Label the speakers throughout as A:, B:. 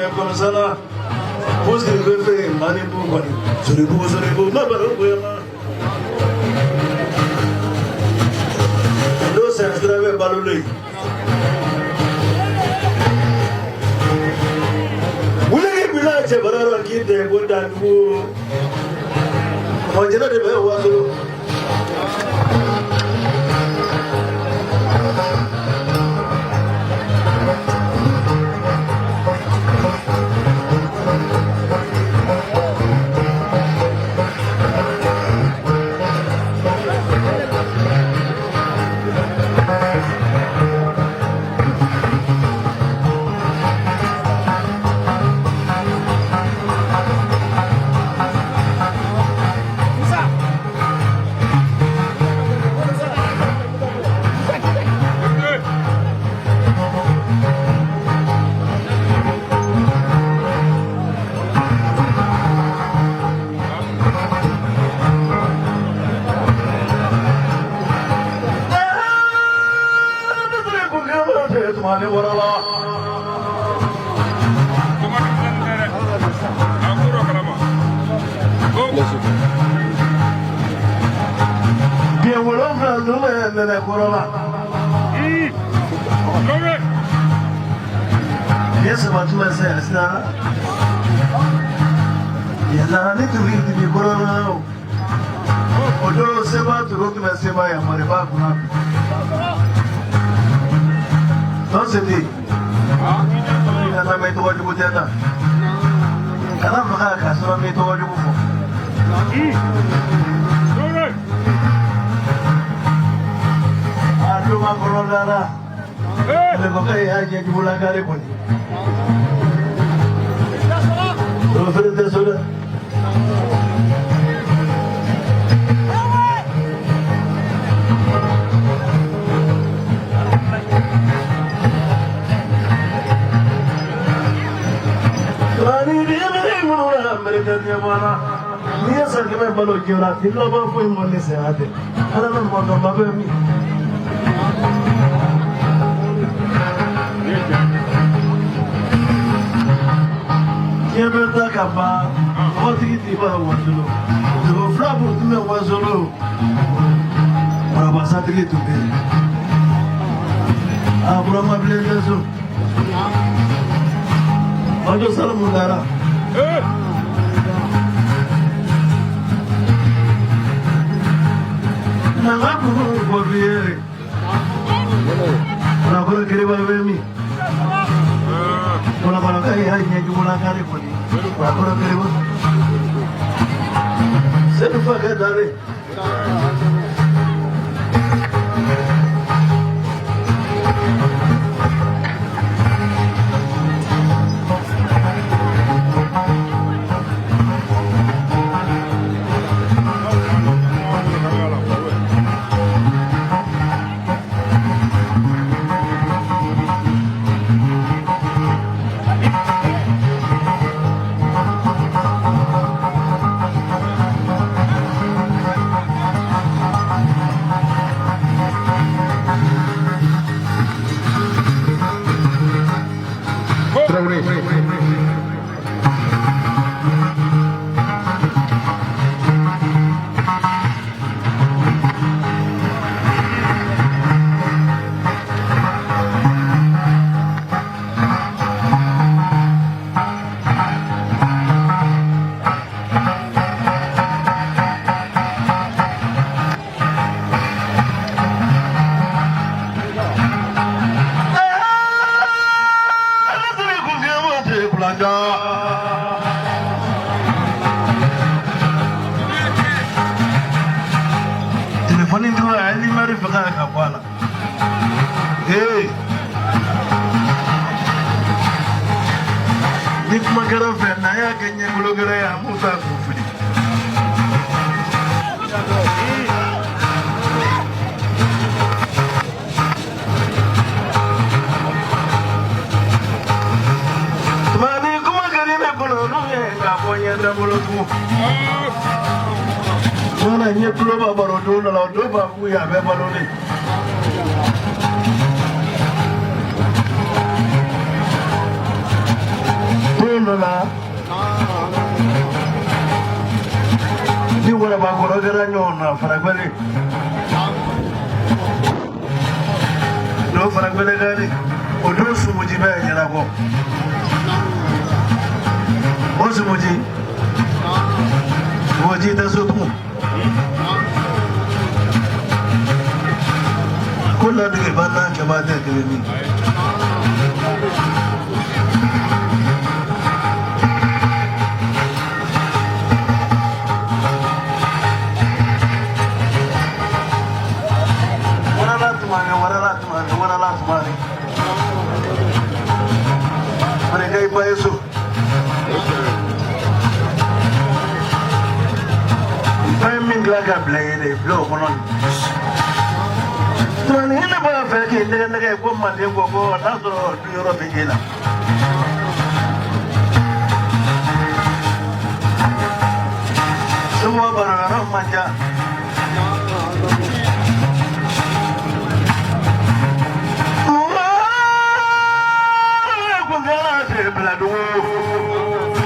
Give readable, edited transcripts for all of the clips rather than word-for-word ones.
A: me consola. Who's the baby? Money, money. So the boys are able to no sense drive balloon. Will you be like a brother kid? They would that who. How did I was yes, what you say, Sna? Yes, I need to read the Corona. Although Seba to go to my Seba and my back. Don't say it. I made to what you would tell her. And I'm not a customer made to what you I do my Corona. I get you like a report. Yes, I remember you are in love with money. I don't know what about me. Never talk about what it is want to know. The flap of me was low. I was at it to be. I brought my blazers. I just saw Mundara. I'm not going to go here. I'm going to get away me. When I'm going to get you, I'm going to say the fuck that. We have ever known la ni wala ba ko gara nyona faragbele no faragbele gari odo sumuji ba nyara ko o sumuji moji ta so tu kula de bana ke ba de ni Mereka ibu Yesus. Pemimpin laga belai belum konon. Tuan ini apa fikir dengan ibu mati ibu nak suruh diurut begini. Semua barang manja.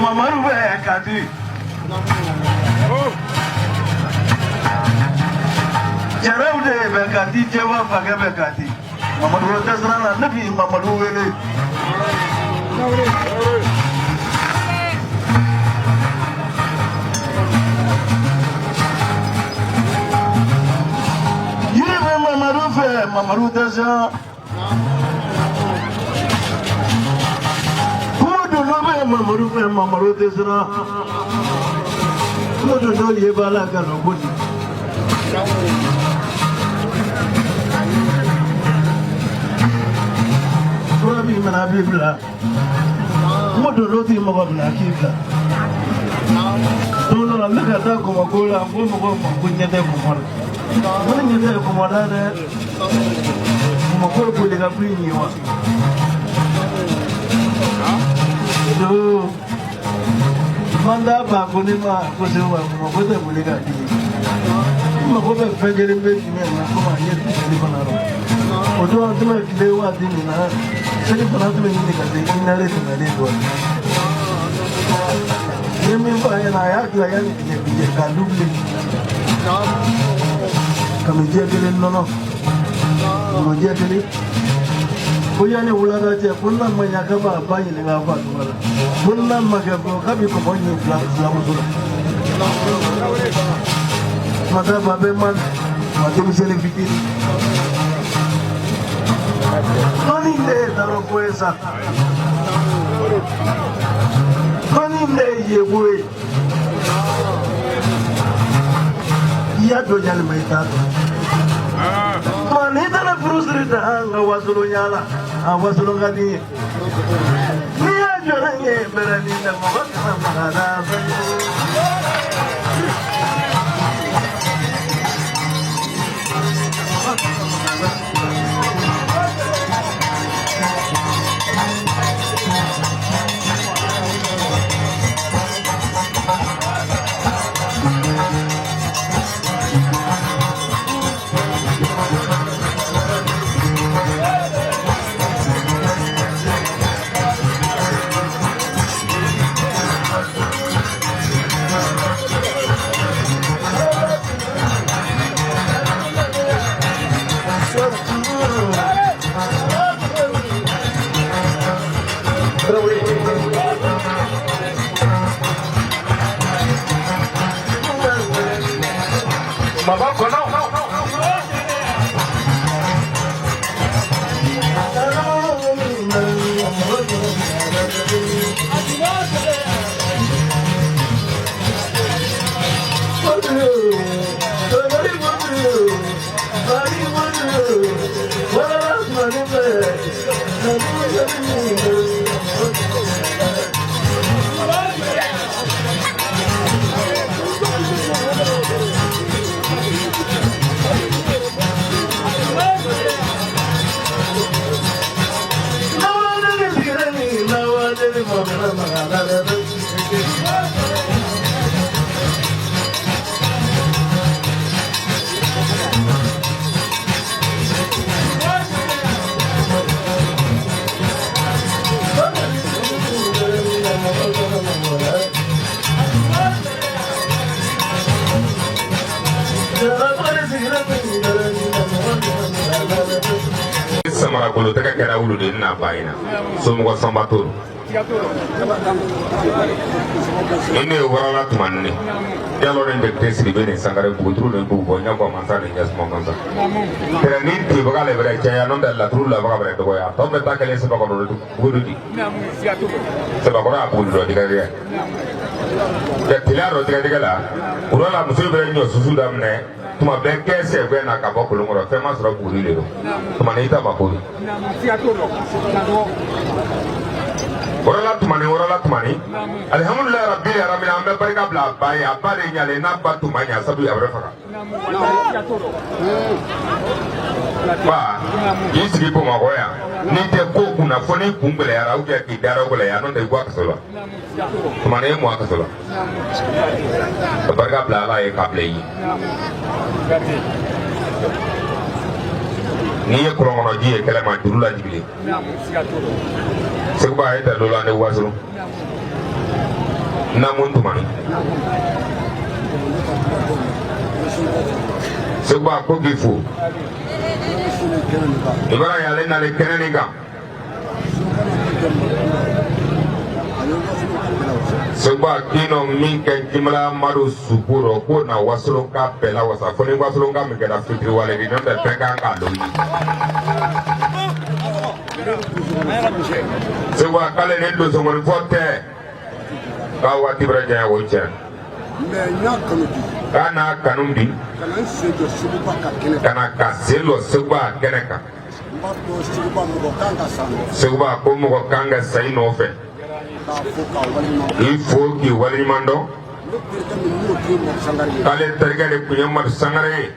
A: Mamaru be kadi jarau de be kadi jewa bage be kadi Mamaru tasrana nabi Mamaru wele yebe Mamaru fe Mamaru tasrana Mamaru tesra modo doli e bala gano bodi sura bi mana bibla modo loti mo babla kibla dolo la laka ta ko magola mo kunyete ko mor mo nyete ko modare mo ko ko de ga brini wa do manda ba ko ni ma ko se wa mo ko te bulega di mo ko be fejere be ti me na ko ma ye ti ko na ro o do an me le wa di ni na se ni ko na to ni ka de ni na le ti na le do ni mi ba ya na ya ki ya ni bi ka double kam je ke no no mo je ke Kuyani ulada je kunna manya kaba bayi ni ngaba tumala kunna magabo kabi ko bonyi la musula mata babe man mate misele fikiri nani le daro poesa nani le yewe ya do nyal maita manita na frustrita anga wasulu nyala wasulu ngadi ni ajora nge berani na mabaka mahara Baba kono
B: ba bolo ta ka kɛra wulu de na ba ina somɔgɔ sanba toro ine warala tumanne yalo ne de tesiri bene sangare butru ne bu bonya ko mansa ne jas mo mansa tera ni ti bagale bere chaya non dalla tru la bagale to ya to be ta kale se bagalo do gududi se bagora abu do diga ya ke tilaro diga la urala muso bere nyo susu damne tuma be kese be na ka bokolo ngoro fe masro buri le do tuma ne ita bakuri Warala tumani alhamdulillah rabbil alamin ambe barika bla baye abare nyale na batu manya sabu abre faka ba yisi ko magoya ni te ko kuna foni kumbele ya rauke ki daro gole ya no de gwa kasola tumani mo akasola barika bla la e kable yi ni ye kurongono ji e kelema durula jibile Segba ita lola ne wasro na muntu mani segba ko gifu ibara ya le na le keneni ga segba kino minke kimla maru supuro ko na wasro ka pela wasa foni wasro ka mi gada fitri wale di nda peka ka do Sewa kale ne do somon forte ka wati braja wo chen kana kanumbi kana kaselo sewa keneka sewa ko mo kanga sai no fe il faut ki wali mando kale terga de kunyamar sangare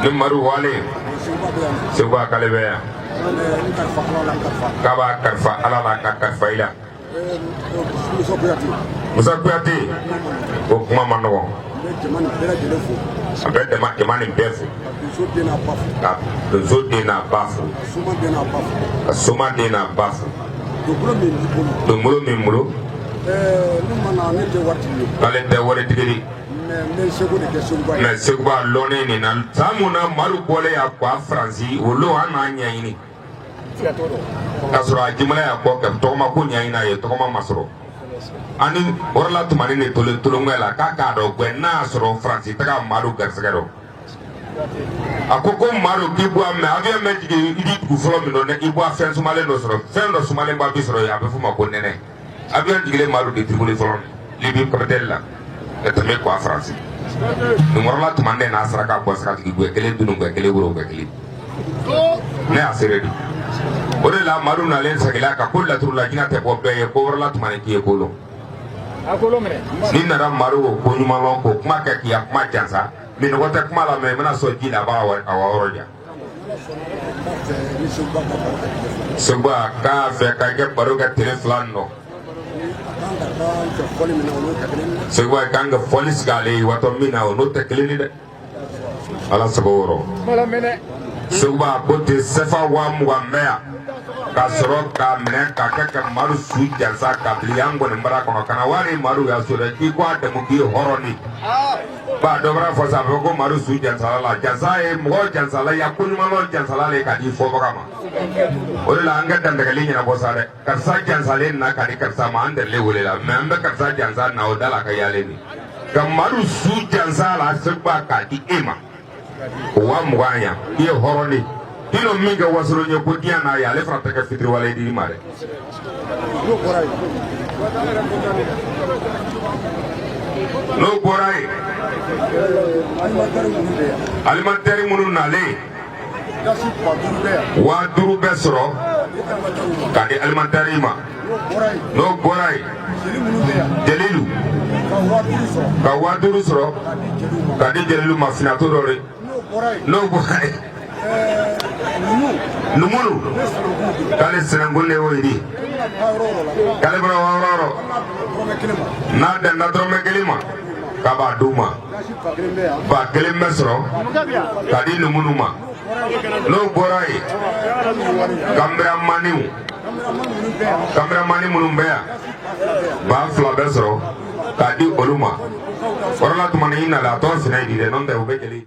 B: ni maru wale sewa kale beya kaba karfa alala ka karfa ila Musa Kuyate o kuma manogo abe de ma kemani befu ka dozo de na bafu ka soma de na bafu to mulo mi mulo kale de wore tigiri na segba lone ni na samuna maru kole ya kwa fransi olo ana nyaini kasura jimala ya ko ka to ma ko nyaina ye to ma masro ani orla tumani ne tolo ngela ka ka do gwe na soro fransi taga maru garsagaro akoko maru kibu ame avia mejige idi ku folo mi no ne ibu afen sumale no soro fen do sumale ba bi soro ya be fuma ko nene avia digile maru de tribule folo libi ko della e to me ko fransi no orla tumane na asra ka ko saka gwe kele dunu gwe kele wuro gwe kele ne asere ore la maru na len sagila ka kulla turla jina te ko be ko orla tumane ki ko lo akolo mene ni na maru ko nyuma lo ko kuma ka ki ya kuma jansa min wata kuma la me mana so jila ba wa aworoja sugba ka fe ka ke baru ka telefon no sugba kanga police gale wato mina no te kelini de ala saboro mala mene sugba ko te sefa wa mea kasoro ka mene ka ka maru su jansa ka bliango ne mbara kono kana wari maru ya so de ki kwa de mu ki horoni ba dobra fo sa ko maru su jansa la jansa e mo jansa la ya kunuma no jansa la le ka di fo kama ore la anga dan daga linya bo sare karsa jansa le na ka di karsa ma ande le wole la me ambe karsa jansa na o dala ka yale ni ka maru su jansa la seba ka di ema wa mwanya ye horoni dino minga wasoro nye podia na ya le frata ka fitri wala di mare no borai alimentari munu nale wa duru besro kadi alimentari ma no borai delilu ka wa duru sro kadi delilu ma finato dore no borai numunu kale senangule woidi kale bro wawro na de na drome kelima kaba duma ba kelim mesro kadi numunu ma no borai cameraman munumbea ba fla besro kadi oluma orla tumani na la to sinai di de non de obekeli